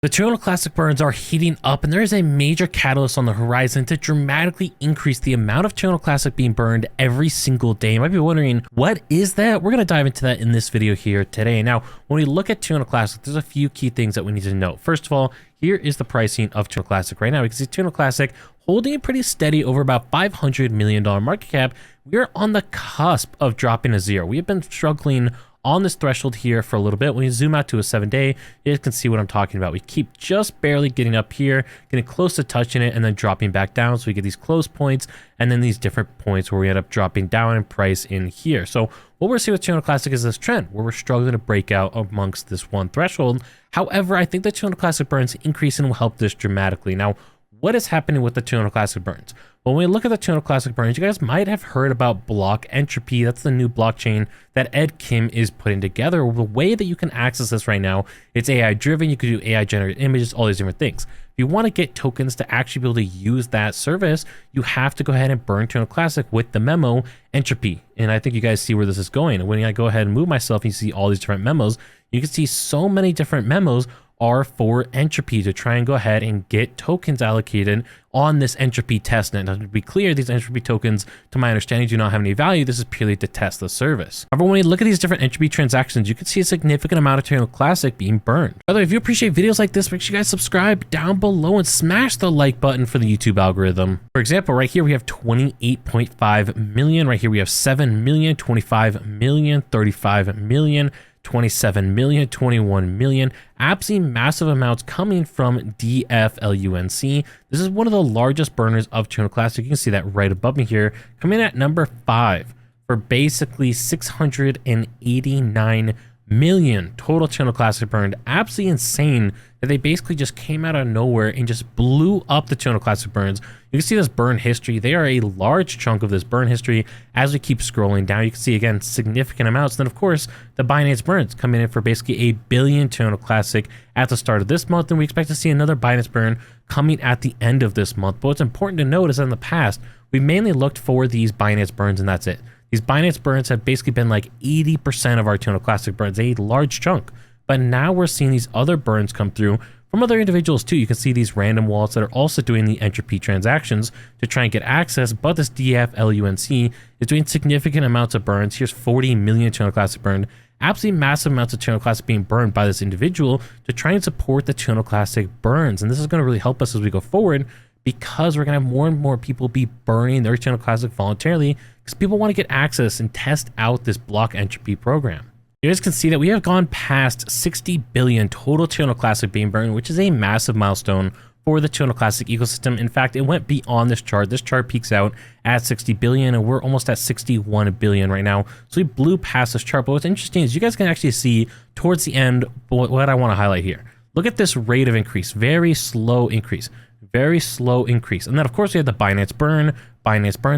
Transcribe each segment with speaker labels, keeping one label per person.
Speaker 1: The Terra Luna Classic burns are heating up, and there is a major catalyst on the horizon to dramatically increase the amount of Terra Luna Classic being burned every single day. You might be wondering, what is that? We're going to dive into that in this video here today. Now, when we look at Terra Luna Classic, there's a few key things that we need to note. First of all, here is the pricing of Terra Luna Classic right now. We can see Terra Luna Classic holding it pretty steady over about $500 million market cap. We're on the cusp of dropping a zero. We have been struggling on this threshold here for a little bit. When you zoom out to a 7-day, you guys can see what I'm talking about. We keep just barely getting up here, getting close to touching it, and then dropping back down. So we get these close points and then these different points where we end up dropping down in price in here. So what we're seeing with Terra Luna Classic is this trend where we're struggling to break out amongst this one threshold. However, I think the Terra Luna Classic burns increasing will help this dramatically. Now, what is happening with the Terra Luna Classic burns? When we look at the Terra Luna Classic burns, you guys might have heard about block entropy. That's the new blockchain that Ed Kim is putting together. The way that you can access this right now, it's AI driven. You can do AI generated images, all these different things. If you want to get tokens to actually be able to use that service, you have to go ahead and burn Terra Luna Classic with the memo entropy. And I think you guys see where this is going. When I go ahead and move myself, you see all these different memos. You can see so many different memos are for entropy to try and go ahead and get tokens allocated on this entropy test net. Now, to be clear, these entropy tokens, to my understanding, do not have any value. This is purely to test the service. However, when you look at these different entropy transactions, you can see a significant amount of Terra Luna Classic being burned. By the way, if you appreciate videos like this, make sure you guys subscribe down below and smash the like button for the YouTube algorithm. For example, right here we have 28.5 million. Right here we have 7 million, 25 million, 35 million, 27 million, 21 million, absolutely massive amounts coming from DFLUNC. This is one of the largest burners of Terra Luna Classic. You can see that right above me here, coming at number 5 for basically 689 million total Terra Luna Classic burned. Absolutely insane that they basically just came out of nowhere and just blew up the Terra Luna Classic burns. You can see this burn history. They are a large chunk of this burn history. As we keep scrolling down, you can see again significant amounts. Then of course the Binance burns coming in for basically 1 billion Terra Luna Classic at the start of this month, and we expect to see another Binance burn coming at the end of this month. But what's important to note is that in the past we mainly looked for these Binance burns and that's it. These Binance burns have basically been like 80% of our Terra Luna Classic burns, a large chunk. But now we're seeing these other burns come through from other individuals too. You can see these random wallets that are also doing the entropy transactions to try and get access, but this DFLUNC is doing significant amounts of burns. Here's 40 million Terra Luna Classic burned. Absolutely massive amounts of Terra Luna Classic being burned by this individual to try and support the Terra Luna Classic burns. And this is going to really help us as we go forward, because we're going to have more and more people be burning their Terra Luna Classic voluntarily because people want to get access and test out this block entropy program. You guys can see that we have gone past 60 billion total Terra Luna Classic being burned, which is a massive milestone for the Terra Luna Classic ecosystem. In fact, it went beyond this chart. This chart peaks out at 60 billion and we're almost at 61 billion right now. So we blew past this chart. But what's interesting is you guys can actually see towards the end what I want to highlight here. Look at this rate of increase, very slow increase. Very slow increase. And then of course we have the Binance burn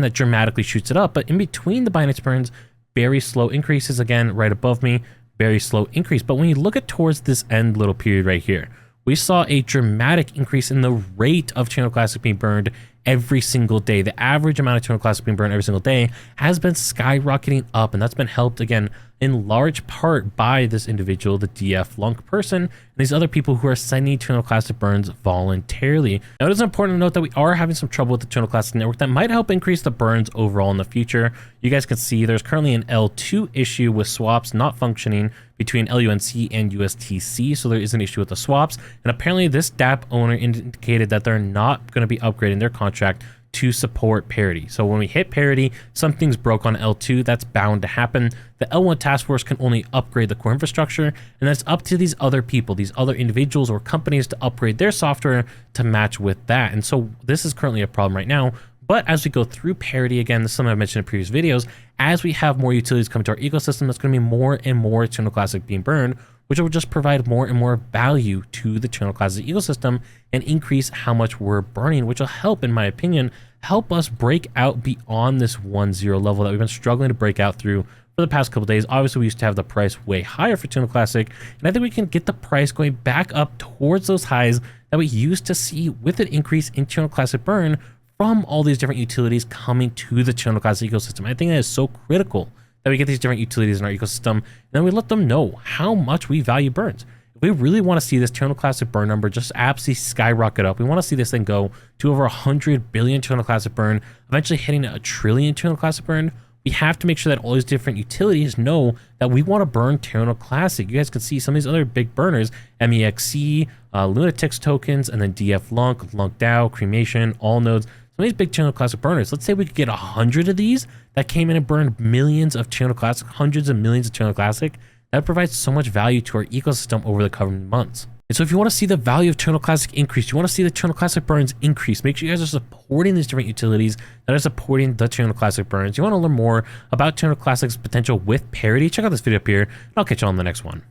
Speaker 1: that dramatically shoots it up, but in between the Binance burns, very slow increases. Again, right above me, very slow increase. But when you look at towards this end little period right here, we saw a dramatic increase in the rate of Terra Luna Classic being burned every single day. The average amount of Terra Luna Classic being burned every single day has been skyrocketing up, and that's been helped again in large part by this individual, the DF LUNC person, and these other people who are sending Terra Luna Classic burns voluntarily. Now, it is important to note that we are having some trouble with the Terra Luna Classic network that might help increase the burns overall in the future. You guys can see there's currently an L2 issue with swaps not functioning between LUNC and USTC, so there is an issue with the swaps, and apparently this DApp owner indicated that they're not going to be upgrading their contract to support parity. So when we hit parity, something's broke on L2. That's bound to happen. The L1 task force can only upgrade the core infrastructure, and that's up to these other people, these other individuals or companies to upgrade their software to match with that. And so this is currently a problem right now. But as we go through parity, again, this is something I've mentioned in previous videos, as we have more utilities come to our ecosystem, that's going to be more and more Terra Luna Classic being burned, which will just provide more and more value to the Terra Luna Classic ecosystem and increase how much we're burning, which will help, in my opinion, help us break out beyond this 1-0 level that we've been struggling to break out through for the past couple days. Obviously, we used to have the price way higher for Terra Luna Classic, and I think we can get the price going back up towards those highs that we used to see with an increase in Terra Luna Classic burn from all these different utilities coming to the Terra Luna Classic ecosystem. I think that is so critical that we get these different utilities in our ecosystem, and then we let them know how much we value burns. If we really want to see this Terra Luna Classic burn number just absolutely skyrocket up, we want to see this thing go to over 100 billion Terra Luna Classic burn, eventually hitting a trillion Terra Luna Classic burn, we have to make sure that all these different utilities know that we want to burn Terra Luna Classic. You guys can see some of these other big burners, MEXC, Lunatics tokens, and then DF LUNC, LUNC DAO, Cremation, all nodes. Some of these big Terra Luna Classic burners. Let's say we could get 100 of these that came in and burned millions of Terra Luna Classic, hundreds of millions of Terra Luna Classic. That provides so much value to our ecosystem over the coming months. And so if you want to see the value of Terra Luna Classic increase, you want to see the Terra Luna Classic burns increase, make sure you guys are supporting these different utilities that are supporting the Terra Luna Classic burns. You want to learn more about Terra Luna Classic's potential with parity, check out this video up here, and I'll catch you on the next one.